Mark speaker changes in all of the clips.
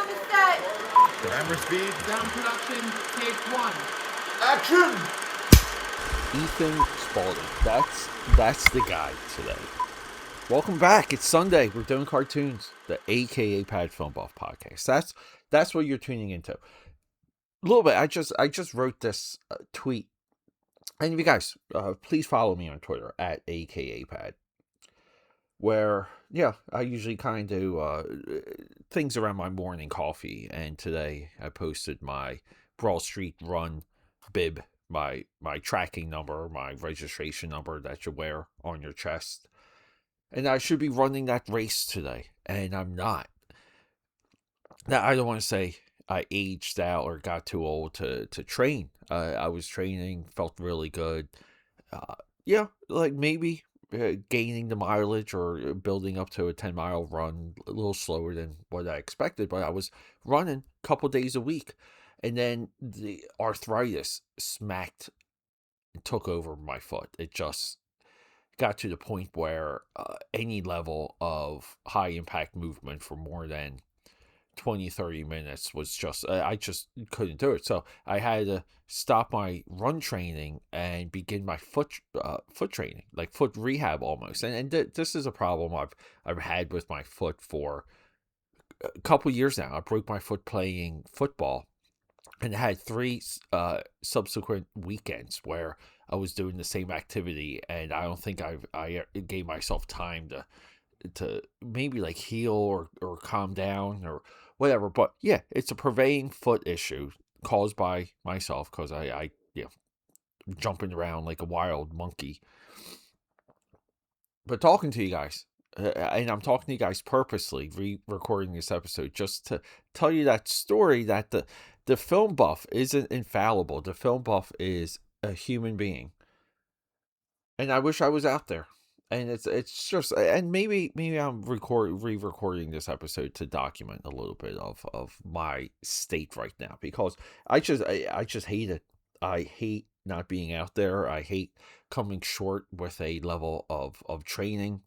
Speaker 1: to set.
Speaker 2: Camera speed.
Speaker 3: Sound production, take one.
Speaker 2: Action!
Speaker 4: Ethan Spalding. That's the guy today. Welcome back. It's Sunday. We're doing cartoons. The AKAPAD Film Buff podcast. That's what you're tuning into. A little bit. I just wrote this tweet, and you guys, please follow me on Twitter at AKAPAD. Where, I usually kind of do things around my morning coffee. And today I posted my Broad Street Run bib, my tracking number, my registration number that you wear on your chest. And I should be running that race today, and I'm not. Now, I don't want to say I aged out or got too old to train. I was training, felt really good. Like maybe gaining the mileage or building up to a 10-mile run a little slower than what I expected, but I was running a couple days a week, and then the arthritis took over my foot. It just got to the point where any level of high impact movement for more than 20-30 minutes was just I just couldn't do it. So I had to stop my run training and begin my foot training, like foot rehab almost. And this is a problem I've had with my foot for a couple years now. I broke my foot playing football, and had 3 subsequent weekends where I was doing the same activity, and I don't think I gave myself time to maybe like heal or calm down or whatever. But yeah, it's a pervading foot issue caused by myself, because I jumping around like a wild monkey. But talking to you guys, and I'm talking to you guys purposely, re-recording this episode just to tell you that story that the film buff isn't infallible. The film buff is a human being, and I wish I was out there. And it's just, and maybe I'm re-recording this episode to document a little bit of my state right now, because I just hate it. I hate not being out there. I hate coming short with a level of training.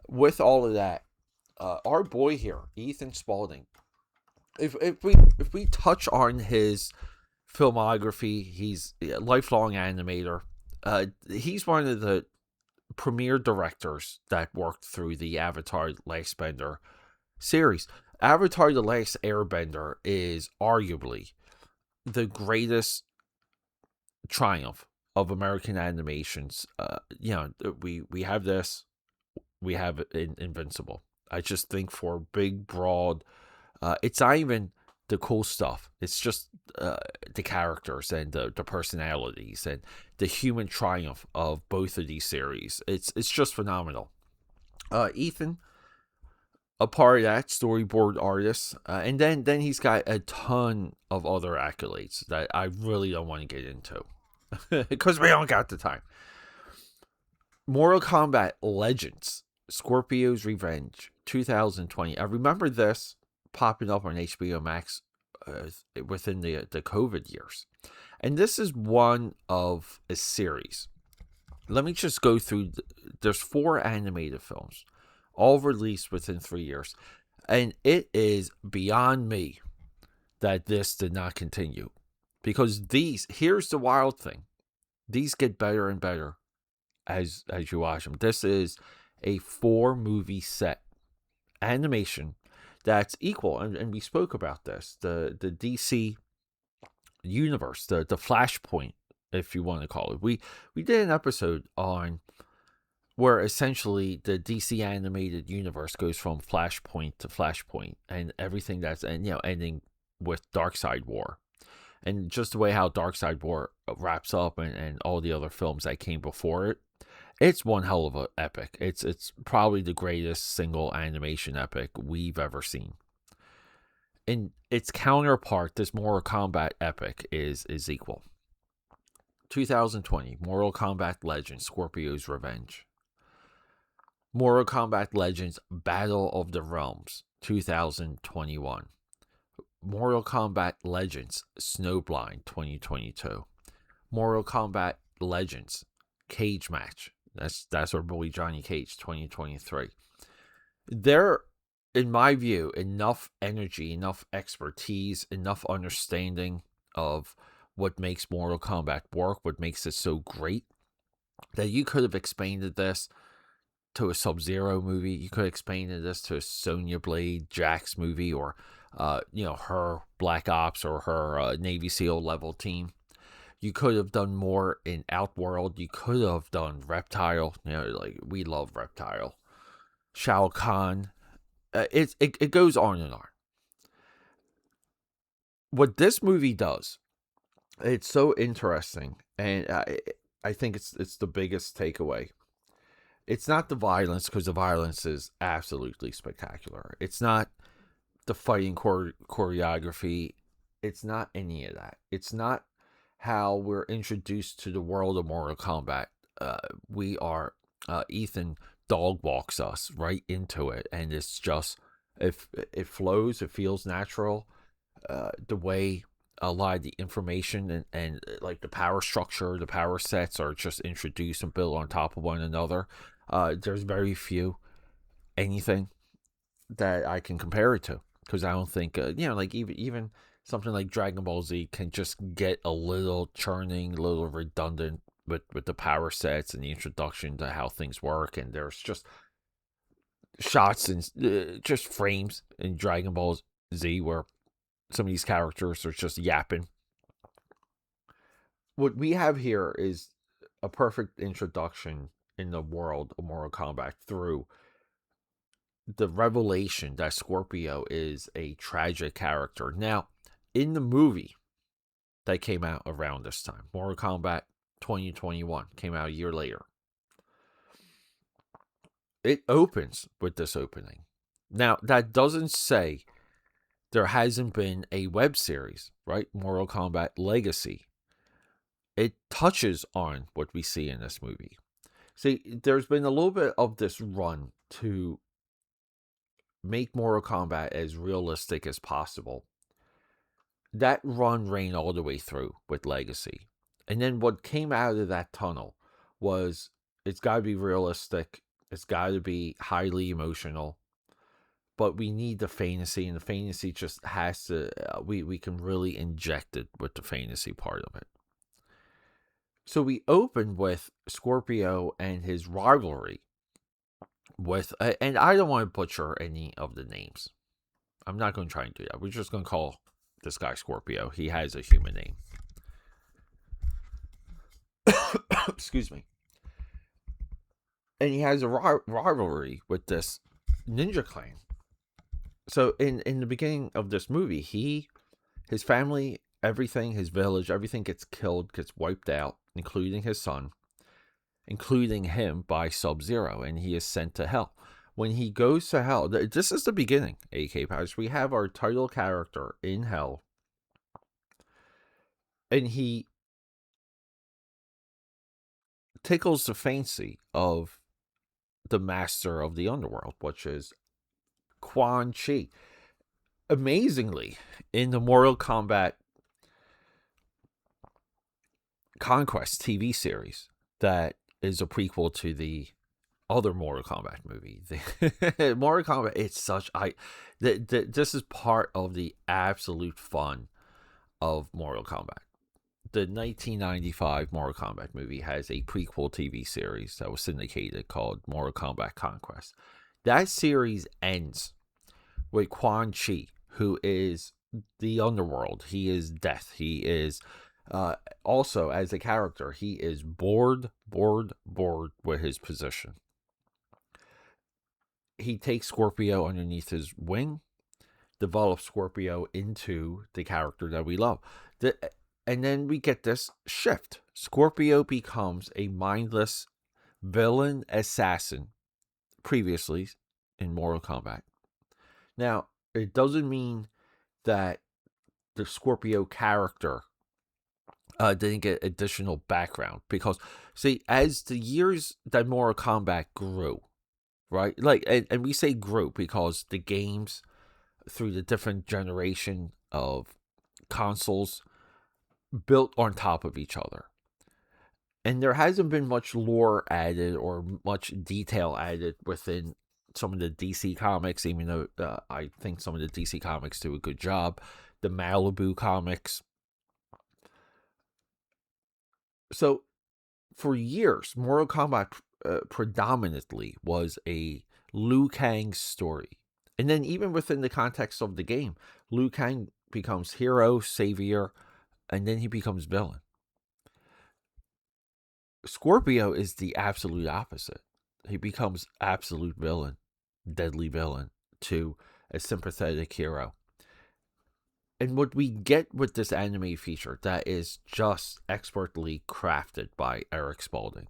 Speaker 4: With all of that, our boy here, Ethan Spalding. If we touch on his filmography, he's a lifelong animator. He's one of the premier directors that worked through the Avatar: The Last Bender series. Avatar: The Last Airbender is arguably the greatest triumph of American animations. We have this, we have Invincible. I just think for big, broad, it's not even the cool stuff. It's just the characters and the personalities and the human triumph of both of these series. It's just phenomenal. Ethan, a part of that, storyboard artist, and then he's got a ton of other accolades that I really don't want to get into because we don't got the time. Mortal Kombat Legends, Scorpio's Revenge, 2020. I remember this popping up on HBO Max within the COVID years. And this is one of a series. Let me just go through. There's 4 animated films, all released within 3 years. And it is beyond me that this did not continue. Because here's the wild thing. These get better and better as you watch them. This is a 4-movie set animation that's equal, and we spoke about this, the DC universe, the Flashpoint, if you want to call it. We did an episode on where essentially the DC animated universe goes from Flashpoint to Flashpoint, and everything that's ending with Darkseid War, and just the way how Darkseid War wraps up, and all the other films that came before it. It's one hell of an epic. It's probably the greatest single animation epic we've ever seen. And its counterpart, this Mortal Kombat epic, is equal. 2020, Mortal Kombat Legends, Scorpio's Revenge. Mortal Kombat Legends, Battle of the Realms, 2021. Mortal Kombat Legends, Snowblind, 2022. Mortal Kombat Legends, Cage Match. That's our boy Johnny Cage, 2023. There in my view, enough energy, enough expertise, enough understanding of what makes Mortal Kombat work, what makes it so great, that you could have expanded this to a Sub-Zero movie. You could have expanded this to a Sonya Blade Jax movie, or her Black Ops, or her Navy SEAL level team. You could have done more in Outworld. You could have done Reptile. Like, we love Reptile. Shao Kahn. It goes on and on. What this movie does, it's so interesting, and I think it's the biggest takeaway. It's not the violence, because the violence is absolutely spectacular. It's not the fighting choreography. It's not any of that. It's not how we're introduced to the world of Mortal Kombat. Ethan dog walks us right into it, and it's just, it flows, it feels natural. The way a lot of the information and like the power structure, the power sets are just introduced and built on top of one another. There's very few anything that I can compare it to, because I don't think like even something like Dragon Ball Z can just get a little churning, a little redundant with the power sets and the introduction to how things work, and there's just shots and just frames in Dragon Ball Z where some of these characters are just yapping. What we have here is a perfect introduction in the world of Mortal Kombat through the revelation that Scorpio is a tragic character. Now, in the movie that came out around this time, Mortal Kombat 2021 came out a year later, it opens with this opening. Now, that doesn't say there hasn't been a web series, right? Mortal Kombat Legacy. It touches on what we see in this movie. See, there's been a little bit of this run to make Mortal Kombat as realistic as possible. That run ran all the way through with Legacy. And then what came out of that tunnel was, it's got to be realistic. It's got to be highly emotional. But we need the fantasy, and the fantasy just has to, we can really inject it with the fantasy part of it. So we open with Scorpio and his rivalry with, and I don't want to butcher any of the names. I'm not going to try and do that. We're just going to call this guy Scorpio. He has a human name. Excuse me. And he has a rivalry with this ninja clan. So in the beginning of this movie, his family, everything, his village, everything gets killed, gets wiped out, including his son, including him by Sub-Zero, and he is sent to hell. When he goes to hell, this is the beginning, AKAPAD. We have our title character in hell, and he tickles the fancy of the master of the underworld, which is Quan Chi. Amazingly, in the Mortal Kombat Conquest TV series, that is a prequel to the other Mortal Kombat movie. Mortal Kombat, it's such, this is part of the absolute fun of Mortal Kombat. The 1995 Mortal Kombat movie has a prequel TV series that was syndicated called Mortal Kombat Conquest. That series ends with Quan Chi, who is the underworld. He is death. He is also, as a character, he is bored with his position. He takes Scorpio underneath his wing, develops Scorpio into the character that we love. And then we get this shift. Scorpio becomes a mindless villain assassin previously in Mortal Kombat. Now, it doesn't mean that the Scorpio character didn't get additional background, because, see, as the years that Mortal Kombat grew, right? Like, and we say grew because the games, through the different generation of consoles, built on top of each other. And there hasn't been much lore added or much detail added within some of the DC comics, even though I think some of the DC comics do a good job. The Malibu comics. So for years, Mortal Kombat predominantly was a Liu Kang story. And then even within the context of the game, Liu Kang becomes hero, savior, and then he becomes villain. Scorpio is the absolute opposite. He becomes absolute villain, deadly villain, to a sympathetic hero. And what we get with this anime feature that is just expertly crafted by Eric Spalding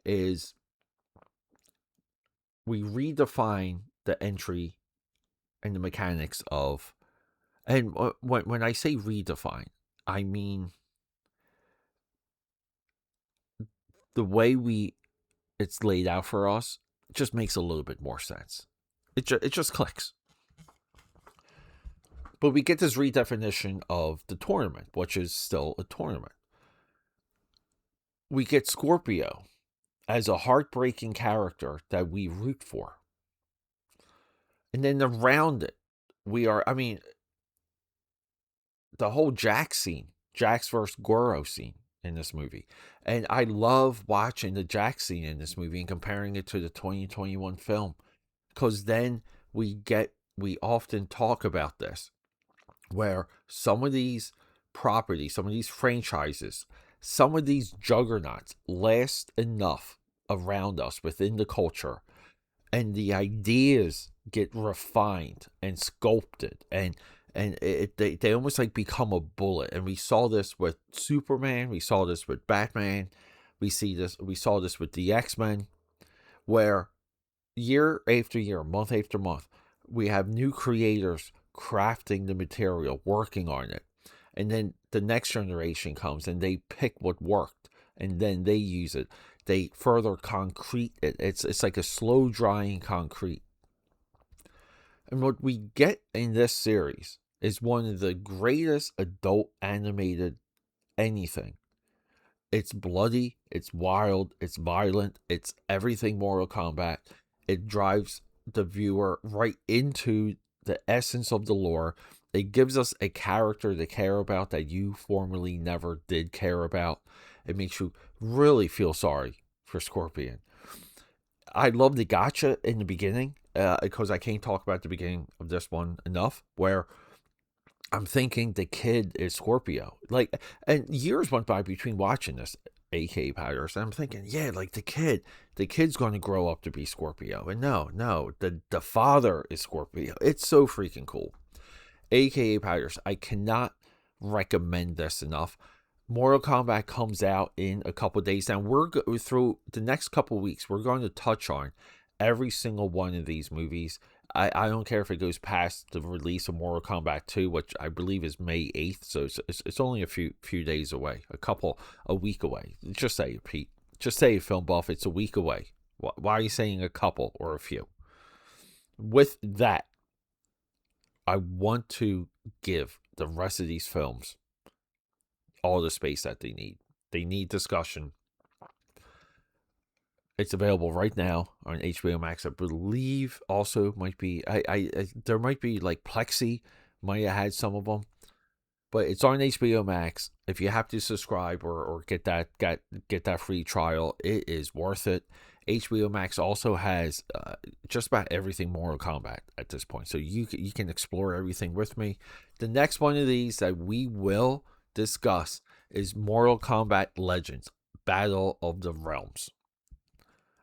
Speaker 4: is we redefine the entry and the mechanics of, and when I say redefine, I mean the way it's laid out for us just makes a little bit more sense. It just clicks. But we get this redefinition of the tournament, which is still a tournament. We get Scorpio as a heartbreaking character that we root for. And then around it, the whole Jax versus Goro scene in this movie. And I love watching the Jax scene in this movie and comparing it to the 2021 film. Because then we often talk about this, where some of these properties, some of these franchises, some of these juggernauts last enough around us within the culture, and the ideas get refined and sculpted, and they almost like become a bullet. And we saw this with Superman, we saw this with Batman, we saw this with the X-Men, where year after year, month after month, we have new creators crafting the material, working on it. And then the next generation comes and they pick what worked and then they use it. They further concrete it. It's like a slow drying concrete. And what we get in this series is one of the greatest adult animated anything. It's bloody, it's wild, it's violent, it's everything Mortal Kombat. It drives the viewer right into the essence of the lore. It gives us a character to care about that you formerly never did care about. It makes you really feel sorry for Scorpion. I love the gotcha in the beginning, because I can't talk about the beginning of this one enough, where I'm thinking the kid is Scorpio. Like, and years went by between watching this AKAPAD, and I'm thinking, yeah, like the kid's going to grow up to be Scorpio. And no, the father is Scorpio. It's so freaking cool. AKAPAD, I cannot recommend this enough. Mortal Kombat comes out in a couple days. Now, through the next couple weeks, we're going to touch on every single one of these movies. I don't care if it goes past the release of Mortal Kombat 2, which I believe is May 8th, so it's only a few days away, a week away. Just say it, Pete. Just say it, Film Buff. It's a week away. Why are you saying a couple or a few? With that, I want to give the rest of these films all the space that they need. They need discussion. It's available right now on HBO Max. I believe also might be there might be like Plexi might have had some of them, but it's on HBO Max. If you have to subscribe or get that free trial, it is worth it. HBO Max also has just about everything Mortal Kombat at this point, so you can explore everything with me. The next one of these that we will discuss is Mortal Kombat Legends: Battle of the Realms.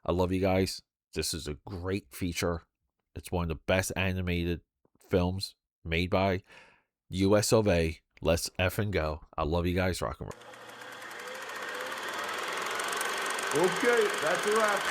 Speaker 4: I love you guys. This is a great feature. It's one of the best animated films made by US of A. Let's effing go. I love you guys. Rock and roll.
Speaker 2: Okay, that's a wrap.